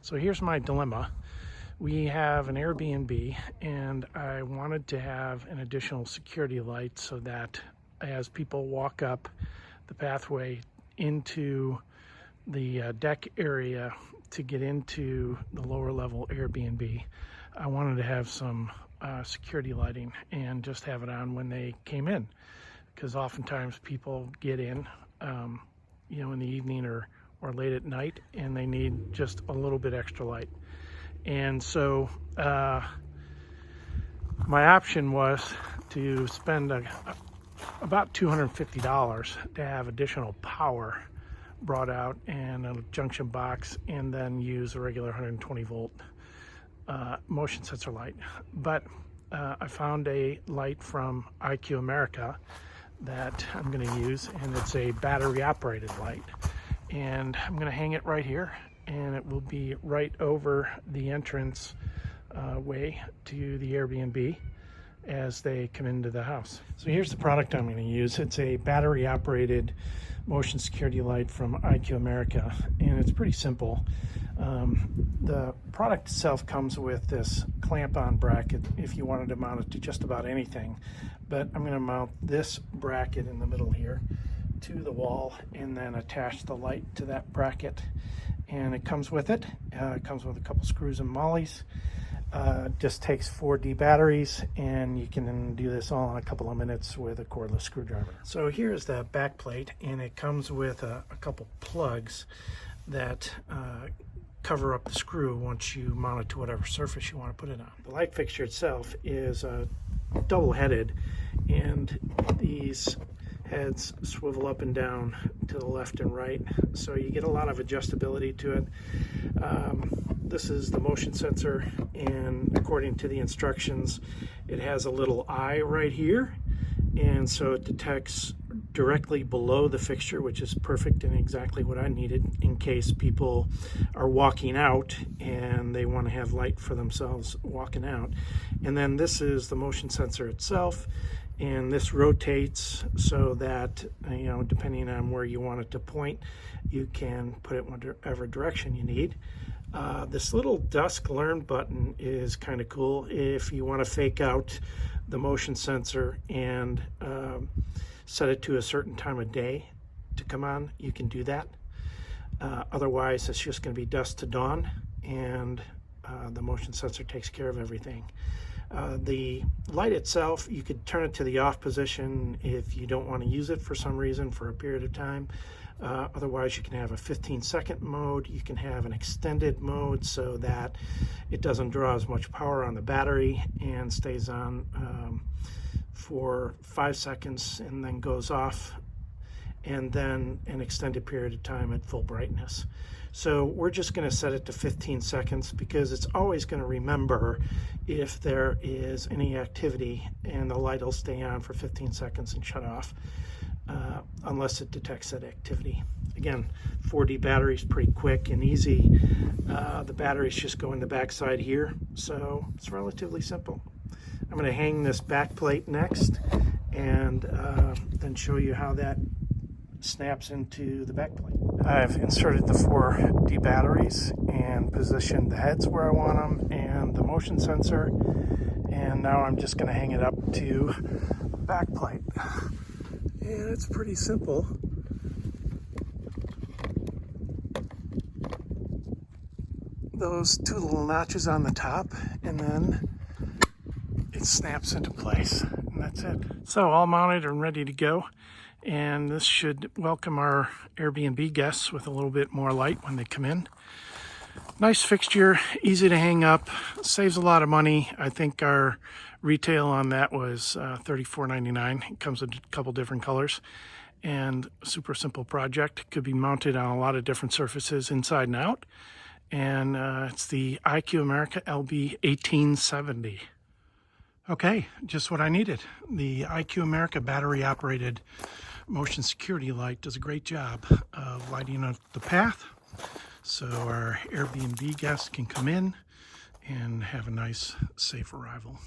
So here's my dilemma. We have an Airbnb and I wanted to have an additional security light so that as people walk up the pathway into the deck area to get into the lower level Airbnb, I wanted to have some security lighting and just have it on when they came in, because oftentimes people get in in the evening or late at night and they need just a little bit extra light. And so my option was to spend about $250 to have additional power brought out and a junction box, and then use a regular 120 volt motion sensor light. But I found a light from IQ America that I'm going to use, and it's a battery operated light, and I'm going to hang it right here, and it will be right over the entrance way to the Airbnb as they come into the house. So here's the product I'm going to use. It's a battery operated motion security light from IQ America, and it's pretty simple. The product itself comes with this clamp on bracket if you wanted to mount it to just about anything, but I'm going to mount this bracket in the middle here to the wall and then attach the light to that bracket, and it comes with it. It comes with a couple screws and mollies. Just takes 4D batteries, and you can do this all in a couple of minutes with a cordless screwdriver. So here's the back plate, and it comes with a couple plugs that cover up the screw once you mount it to whatever surface you want to put it on. The light fixture itself is double-headed, and these heads swivel up and down to the left and right, so you get a lot of adjustability to it. This is the motion sensor, and according to the instructions, it has a little eye right here, and so it detects directly below the fixture, which is perfect and exactly what I needed in case people are walking out and they want to have light for themselves walking out. And then this is the motion sensor itself, and this rotates so that, depending on where you want it to point, you can put it whatever direction you need. This little dusk learn button is kind of cool if you want to fake out the motion sensor and set it to a certain time of day to come on. You can do that. Otherwise, it's just going to be dusk to dawn, and the motion sensor takes care of everything. The light itself, you could turn it to the off position if you don't want to use it for some reason for a period of time. Otherwise, you can have a 15-second mode. You can have an extended mode so that it doesn't draw as much power on the battery and stays on for 5 seconds and then goes off, and then an extended period of time at full brightness. So we're just going to set it to 15 seconds because it's always going to remember if there is any activity, and the light will stay on for 15 seconds and shut off unless it detects that activity. Again, 4D battery is pretty quick and easy. The batteries just go in the back side here, so it's relatively simple. I'm going to hang this back plate next, and then show you how that snaps into the back plate. I've inserted the 4D batteries and positioned the heads where I want them and the motion sensor, and now I'm just going to hang it up to the back plate. And it's pretty simple. Those two little notches on the top, and then it snaps into place, and that's it. So all mounted and ready to go, and this should welcome our Airbnb guests with a little bit more light when they come in. Nice fixture, easy to hang up, saves a lot of money. I think our retail on that was $34.99. It comes in a couple different colors, and super simple project. Could be mounted on a lot of different surfaces inside and out. And it's the IQ America LB1870. Okay, just what I needed. The IQ America battery operated motion security light does a great job of lighting up the path, so our Airbnb guests can come in and have a nice, safe arrival.